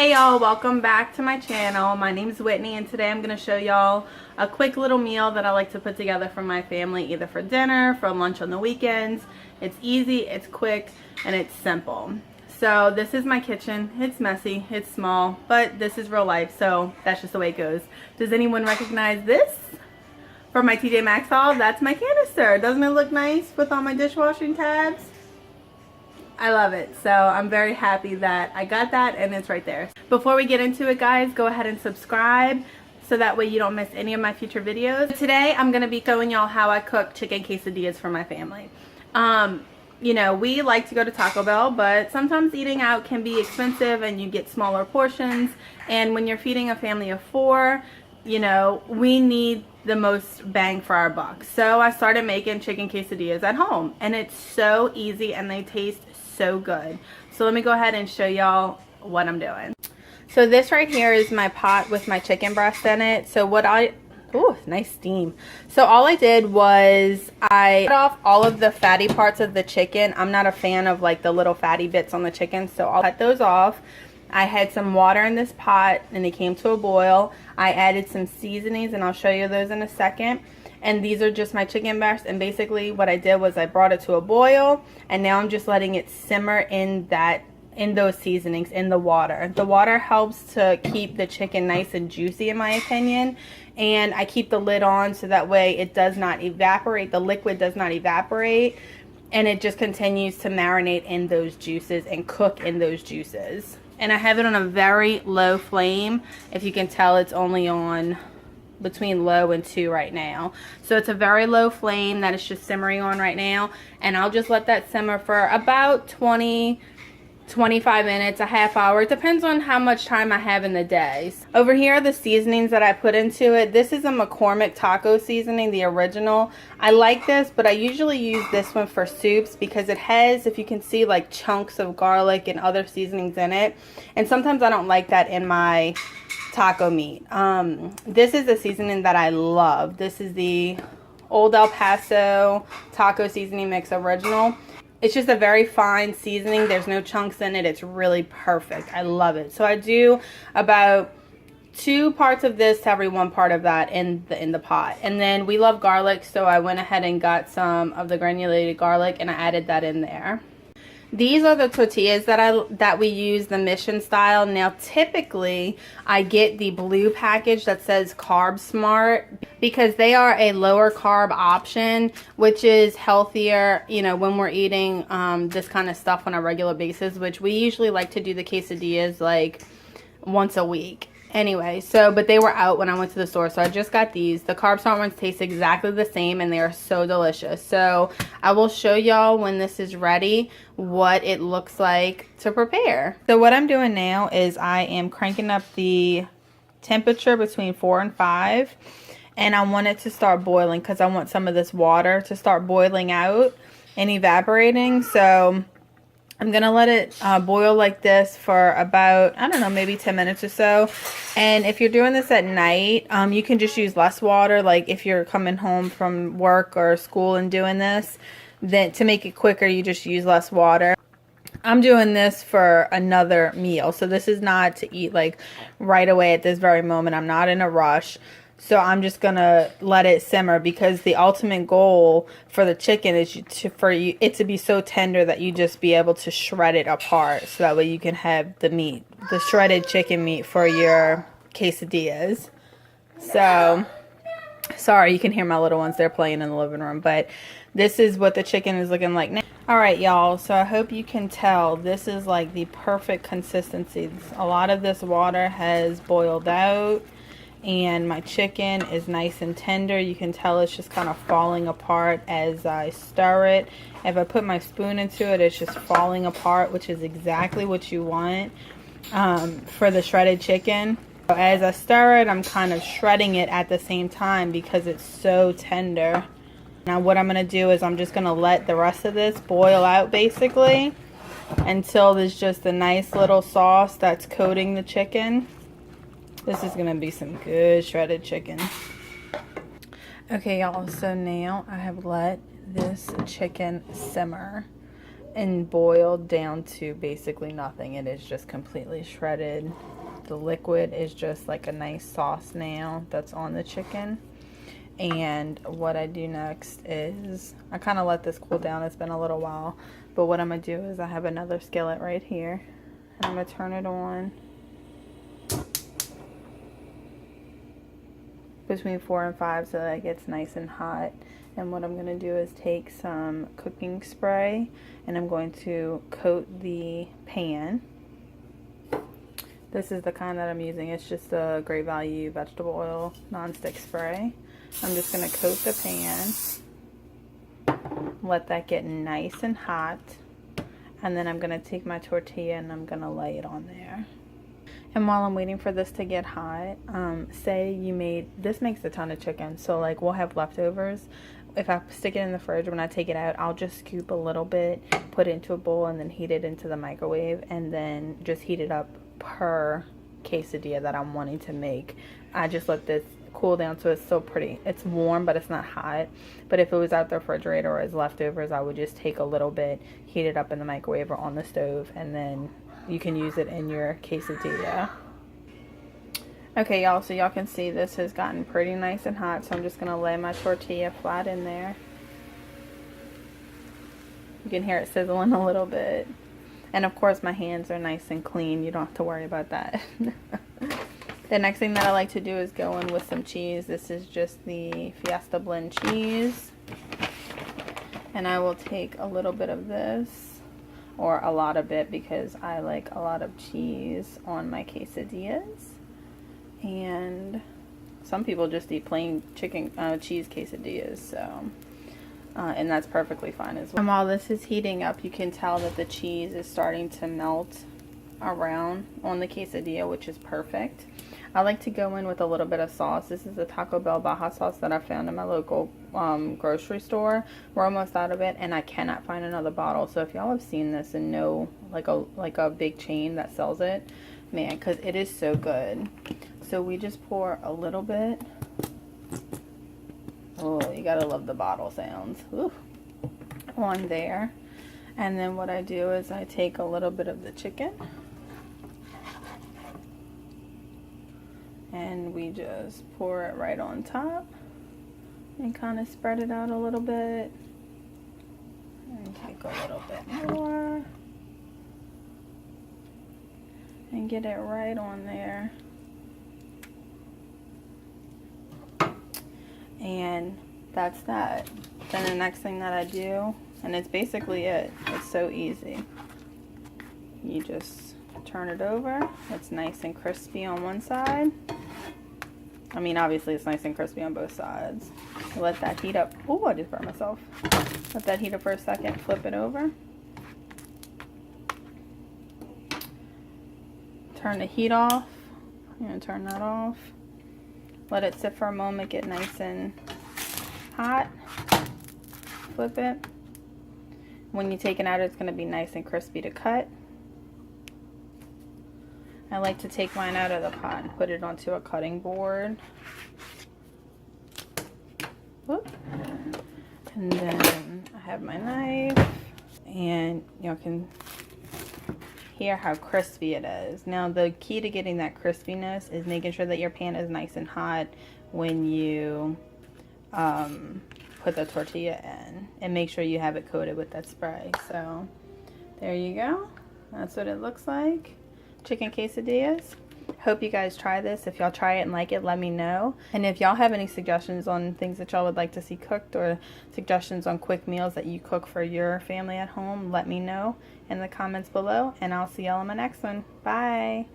Hey y'all, welcome back to my channel. My name is Whitney and today I'm going to show y'all a quick little meal that I like to put together for my family, either for dinner, for lunch on the weekends. It's easy, it's quick, and it's simple. So this is my kitchen. It's messy, it's small, but this is real life, so that's just the way it goes. Does anyone recognize this? From my TJ Maxx haul? That's my canister. Doesn't it look nice with all my dishwashing tabs? I love it. So I'm very happy that I got that and it's right there. Before we get into it, guys, go ahead and subscribe so that way you don't miss any of my future videos. Today I'm going to be showing y'all how I cook chicken quesadillas for my family. You know, we like to go to Taco Bell, but sometimes eating out can be expensive and you get smaller portions. And when you're feeding a family of 4, you know, we need the most bang for our buck. So I started making chicken quesadillas at home and it's so easy and they taste so good. So let me go ahead and show y'all what I'm doing. So this right here is my pot with my chicken breast in it. So what ooh, nice steam. So all I did was I cut off all of the fatty parts of the chicken. I'm not a fan of like the little fatty bits on the chicken, so I'll cut those off. I had some water in this pot and it came to a boil. I added some seasonings and I'll show you those in a second. And these are just my chicken breasts, and basically what I did was I brought it to a boil and now I'm just letting it simmer in those seasonings in the water. The water helps to keep the chicken nice and juicy in my opinion, and I keep the lid on so that way it does not evaporate, the liquid does not evaporate, and it just continues to marinate in those juices and cook in those juices. And I have it on a very low flame. If you can tell, it's only on between low and 2 right now. So it's a very low flame that is just simmering on right now. And I'll just let that simmer for about 20, 25 minutes, a half hour. It depends on how much time I have in the day. Over here are the seasonings that I put into it. This is a McCormick taco seasoning, the original. I like this, but I usually use this one for soups because it has, if you can see, like chunks of garlic and other seasonings in it. And sometimes I don't like that in my taco meat. This is a seasoning that I love. This is the Old El Paso taco seasoning mix original. It's just a very fine seasoning. There's no chunks in it. It's really perfect. I love it. So I do about 2 parts of this to every 1 part of that in the pot. And then we love garlic, so I went ahead and got some of the granulated garlic and I added that in there. These are the tortillas that we use, the Mission style. Now typically I get the blue package that says Carb Smart because they are a lower carb option, which is healthier, you know, when we're eating this kind of stuff on a regular basis, which we usually like to do the quesadillas like once a week. Anyway, so, but they were out when I went to the store, so I just got these. The Carb Smart ones taste exactly the same, and they are so delicious. So, I will show y'all when this is ready what it looks like to prepare. So, what I'm doing now is I am cranking up the temperature between 4 and 5, and I want it to start boiling because I want some of this water to start boiling out and evaporating. So, I'm going to let it boil like this for about, I don't know, maybe 10 minutes or so. And if you're doing this at night, you can just use less water. Like if you're coming home from work or school and doing this, then to make it quicker, you just use less water. I'm doing this for another meal. So this is not to eat like right away at this very moment. I'm not in a rush. So I'm just going to let it simmer because the ultimate goal for the chicken is for it to be so tender that you just be able to shred it apart. So that way you can have the meat, the shredded chicken meat for your quesadillas. So, sorry, you can hear my little ones. They're playing in the living room. But this is what the chicken is looking like now. Alright, y'all. So I hope you can tell this is like the perfect consistency. A lot of this water has boiled out. And my chicken is nice and tender. You can tell it's just kind of falling apart as I stir it. If I put my spoon into it, it's just falling apart, which is exactly what you want for the shredded chicken. So as I stir it, I'm kind of shredding it at the same time because it's so tender. Now what I'm going to do is I'm just going to let the rest of this boil out basically until there's just a nice little sauce that's coating the chicken. This is going to be some good shredded chicken. Okay, y'all, so now I have let this chicken simmer and boiled down to basically nothing. It is just completely shredded. The liquid is just like a nice sauce now that's on the chicken. And what I do next is I kind of let this cool down. It's been a little while, but what I'm gonna do is I have another skillet right here, and I'm gonna turn it on between 4 and 5 so that it gets nice and hot. And what I'm gonna do is take some cooking spray and I'm going to coat the pan. This is the kind that I'm using. It's just a Great Value vegetable oil nonstick spray. I'm just going to coat the pan, let that get nice and hot, and then I'm going to take my tortilla and I'm going to lay it on there. And while I'm waiting for this to get hot, say you made, this makes a ton of chicken, so like we'll have leftovers. If I stick it in the fridge, when I take it out, I'll just scoop a little bit, put it into a bowl, and then heat it into the microwave, and then just heat it up per quesadilla that I'm wanting to make. I just let this cool down so it's so pretty. It's warm, but it's not hot. But if it was out the refrigerator or as leftovers, I would just take a little bit, heat it up in the microwave or on the stove, and then you can use it in your quesadilla. Okay, y'all, so y'all can see this has gotten pretty nice and hot, so I'm just gonna lay my tortilla flat in there. You can hear it sizzling a little bit. And of course my hands are nice and clean. You don't have to worry about that. The next thing that I like to do is go in with some cheese. This is just the Fiesta blend cheese. And I will take a little bit of this, or a lot of it, because I like a lot of cheese on my quesadillas. And some people just eat plain chicken cheese quesadillas, so and that's perfectly fine as well. And while this is heating up, you can tell that the cheese is starting to melt around on the quesadilla, which is perfect. I like to go in with a little bit of sauce. This is a Taco Bell Baja sauce that I found in my local grocery store. We're almost out of it, and I cannot find another bottle. So if y'all have seen this and know like a big chain that sells it, man, because it is so good. So we just pour a little bit. Oh, you gotta love the bottle sounds. Ooh, on there. And then what I do is I take a little bit of the chicken, and we just pour it right on top and kind of spread it out a little bit, and take a little bit more and get it right on there. And that's that. Then the next thing that I do, and it's basically it, it's so easy, you just turn it over. It's nice and crispy on one side. I mean, obviously it's nice and crispy on both sides. Let that heat up. Oh, I just burned myself. Let that heat up for a second, flip it over. Turn the heat off. I'm gonna turn that off. Let it sit for a moment, get nice and hot. Flip it. When you take it out, it's going to be nice and crispy to cut. I like to take mine out of the pot and put it onto a cutting board. Whoop. And then I have my knife, and y'all can hear how crispy it is. Now the key to getting that crispiness is making sure that your pan is nice and hot when you put the tortilla in, and make sure you have it coated with that spray. So there you go. That's what it looks like. Chicken quesadillas. Hope you guys try this. If y'all try it and like it, let me know. And if y'all have any suggestions on things that y'all would like to see cooked, or suggestions on quick meals that you cook for your family at home, let me know in the comments below, and I'll see y'all in my next one. Bye.